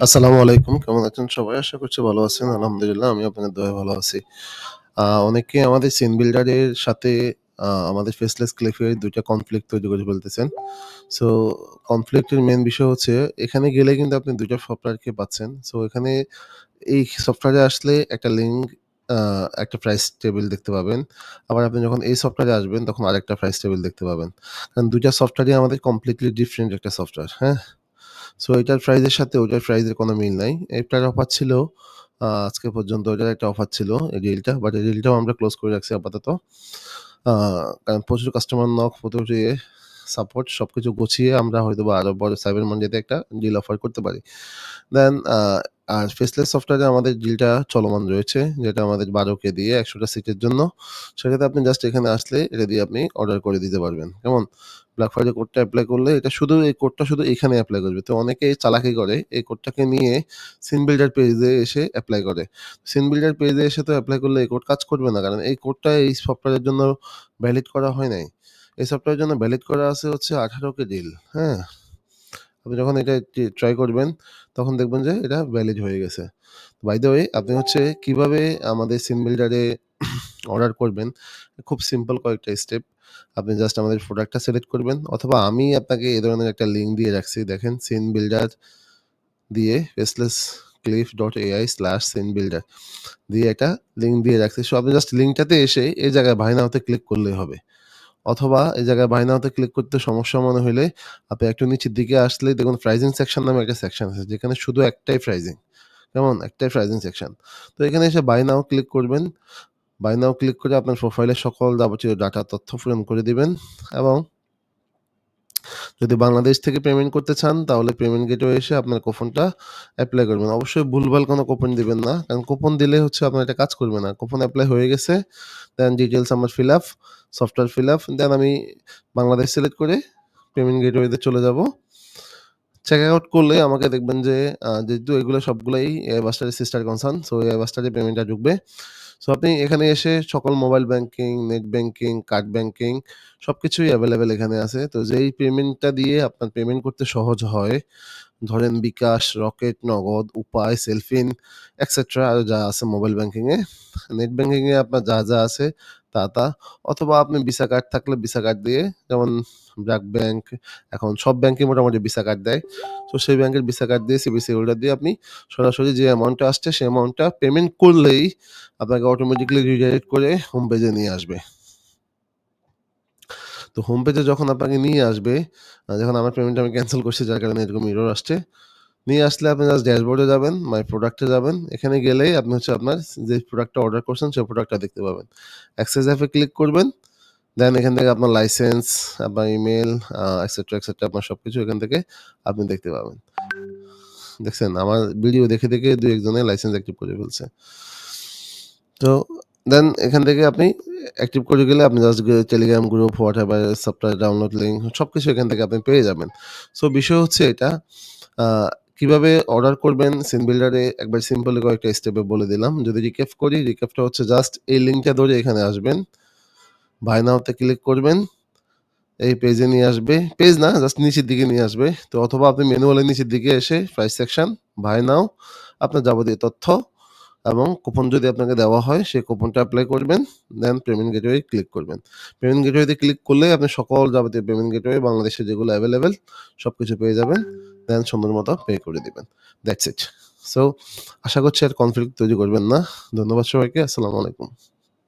আসসালামু আলাইকুম। কেমন আছেন সবাই? আশা করছি ভালো আছেন। আলহামদুলিল্লাহ আমিও আপনাদের দোয়ায় ভালো আছি। অনেকে আমাদের সিন বিল্ডার এর সাথে আমাদের ফেসলেস ক্লিফ এর ২ টা কনফ্লিক্ট তৈরি করে ফেলতেছেন। সো কনফ্লিক্ট এর মেইন বিষয় হচ্ছে এখানে গেলে কিন্তু আপনি ২ টা সফটওয়্যারকে পাচ্ছেন। সো এখানে এই সফটওয়্যারে আসলে একটা লিঙ্ক আ একটা প্রাইস টেবিল দেখতে পাবেন। আবার আপনি যখন এই সফটওয়্যারে আসবেন তখন আরেকটা প্রাইস টেবিল দেখতে পাবেন। কারণ ২ টা সফটওয়্যারই আমাদের কমপ্লিটলি ডিফারেন্ট একটা সফটওয়্যার, হ্যাঁ? সো এটার প্রাইজের সাথে ওইটার প্রাইজের কোনো মিল নাই। এটার অফার ছিল আজকে পর্যন্ত ওইটার একটা অফার ছিল এই ডিলটা। বাট এই ডিলটাও আমরা ক্লোজ করে রাখছি আপাতত। আ কারণ প্রচুর কাস্টমার নক, প্রচুর সাপোর্ট সবকিছু গুছিয়ে আমরা হয়তোবা আরো বড় সাইবার মানডেতে একটা ডিল অফার করতে পারি। দেন আর ফেসলেস সফটওয়্যারে আমাদের ডিলটা চলমান রয়েছে। যেটা আমাদের 12K দিয়ে ১০০ টা সিটের জন্য। সেটাতে আপনি জাস্ট এখানে আসলে এটা দিয়ে আপনি অর্ডার করে দিতে পারবেন। কেমন? ব্ল্যাক ফ্রাইডে কোডটা এপ্লাই করলে এই কোডটা শুধু এখানে এপ্লাই করবে। তো অনেকেই চালাকি করে এই কোডটাকে নিয়ে সিন বিল্ডার পেজে এসে এপ্লাই করে। সিন বিল্ডার পেজে এসে তো এপ্লাই করলে এই কোড কাজ করবে না। কারণ এই কোডটা এই সফটওয়্যারের জন্য ভ্যালিড করা হয় নাই। এই সফটওয়্যারের জন্য ভ্যালিড করা আছে হচ্ছে 18K ডিল, হ্যাঁ? আপনি যখন এটা ট্রাই করবেন তখন দেখবেন যে এটা ভ্যালিড হয়ে গেছে। বাই দ্য ওয়ে আপনি হচ্ছে কিভাবে আমাদের সিন বিল্ডারে অর্ডার করবেন, খুব সিম্পল কয়েকটা স্টেপ। আপনি জাস্ট আমাদের প্রোডাক্টটা সিলেক্ট করবেন অথবা আমি আপনাকে এ ধরনের একটা লিঙ্ক দিয়ে রাখছি। দেখেন সিন বিল্ডার দিয়ে facelesscliff.ai/scenebuilder দিয়ে একটা লিঙ্ক দিয়ে রাখছি। সো আপনি জাস্ট লিঙ্কটাতে এসে এই জায়গায় বাই নাওতে ক্লিক করলেই হবে। অথবা এই জায়গায় বাই নাওতে ক্লিক করতে সমস্যা মনে হইলে আপনি একটু নিচের দিকে আসলেই দেখুন প্রাইজিং সেকশন নামে একটা সেকশন আছে যেখানে শুধু একটাই প্রাইজিং। কেমন? একটাই প্রাইজিং সেকশন। তো এখানে এসে বাই নাও ক্লিক করবেন। বাই নাও ক্লিক করে আপনার প্রোফাইলের সকল যাবতীয় ডাটা তথ্য পূরণ করে দিবেন এবং যদি বাংলাদেশ থেকে পেমেন্ট করতে চান তাহলে পেমেন্ট গেটওয়ে এসে আপনার কুপনটা এপ্লাই করবেন। অবশ্যই ভুলভাল কোনো কুপন দিবেন না। কারণ কুপন দিলে হচ্ছে আপনার এটা কাজ করবে না। কুপন এপ্লাই হয়ে গেছে। দেন ডিটেইলস আমার fill up, software fill up. Then আমি বাংলাদেশ সিলেক্ট করে পেমেন্ট গেটওয়েতে চলে যাব। চেক আউট করলে আমাকে দেখবেন যে যেহেতু এগুলো সবগুলাই এয়ারবাসটারের সিস্টার কনসার্ন। সো এয়ারবাসটারে পেমেন্টটা ঢুকবে। সো আপনি এখানে এসে সকল mobile banking, net banking, card banking সবকিছুই এভেইলেবল এখানে আছে। তো যেই পেমেন্টটা দিয়ে আপনার পেমেন্ট করতে সহজ হয়, ধরেন বিকাশ, রকেট, নগদ, উপায়, সেলফিন এটসেট্রা আরো যা আছে মোবাইল ব্যাংকিং এ। নেট ব্যাংকিং এ আপনার যা আছে তা। অথবা আপনি ভিসা কার্ড থাকলে ভিসা কার্ড দিয়ে যেমন ব্র্যাক ব্যাংক এখন সব ব্যাংকই মোটামুটি ভিসা কার্ড দেয়। তো সেই ব্যাংকের ভিসা কার্ড দিয়ে সিবিসি হোল্ডার দিয়ে আপনি সরাসরি যে অ্যামাউন্টটা আসছে সেই অ্যামাউন্টটা পেমেন্ট করলেই আপনাকে অটোমেটিক্যালি রিডাইরেক্ট করে হোম পেজে নিয়ে আসবে। তো হোম পেজে যখন আপনাকে নিয়ে আসবে, যখন আমার পেমেন্টটা আমি ক্যানসেল করছি যার কারণে এরকম এরর আসছে। নিয়ে আসলে আপনি জাস্ট ড্যাশবোর্ডে যাবেন, মাই প্রোডাক্ট এ যাবেন। এখানে গেলেই আপনি হচ্ছে আপনার যে প্রোডাক্টটা অর্ডার করছেন সেই প্রোডাক্টটা দেখতে পাবেন। অ্যাক্সেস অ্যাপ এ ক্লিক করবেন। দেন এখান থেকে আপনার লাইসেন্স, আপনার ইমেইল এটসেট্রা আপনার সবকিছু এখান থেকে আপনি দেখতে পাবেন। দেখছেন আমার ভিডিও দেখে ২-১ জনের লাইসেন্স অ্যাক্টিভ করে ফেলছে। তো দেন এখান থেকে আপনি অ্যাক্টিভ করে গেলে আপনি just Telegram group, whatever, software download link সবকিছু এখান থেকে আপনি পেয়ে যাবেন। সো বিষয় হচ্ছে এটা আ কিভাবে অর্ডার করবেন সিন বিল্ডারে একবার সিম্পলি কয়েকটা স্টেপে বলে দিলাম। যদি রিক্যাপ করি, রিক্যাপটা হচ্ছে জাস্ট এই লিঙ্কটা ধরে এখানে আসবেন। বাই নাও তে ক্লিক করবেন। এই পেজে নিয়ে আসবে। পেজ না জাস্ট নিচের দিকে নিয়ে আসবে। তো অথবা আপনি ম্যানুয়ালি নিচের দিকে এসে প্রাইস সেকশন, বাই নাও আপনার যাবতীয় তথ্য এবং কুপন যদি আপনাকে দেওয়া হয় সেই কুপনটা এপ্লাই করবেন। দেন পেমেন্ট গেটওয়ে ক্লিক করবেন। পেমেন্ট গেটওয়েতে ক্লিক করলেই আপনি সকল যাবতীয় পেমেন্ট গেটওয়ে বাংলাদেশে যেগুলো এভেইলেবল সবকিছু পেয়ে যাবেন। দেন সুন্দর মতো পে করে দিবেন। That's it. সো আশা করছি আর কনফ্লিক্ট তৈরি করবেন না। ধন্যবাদ সবাইকে। আসসালামু আলাইকুম।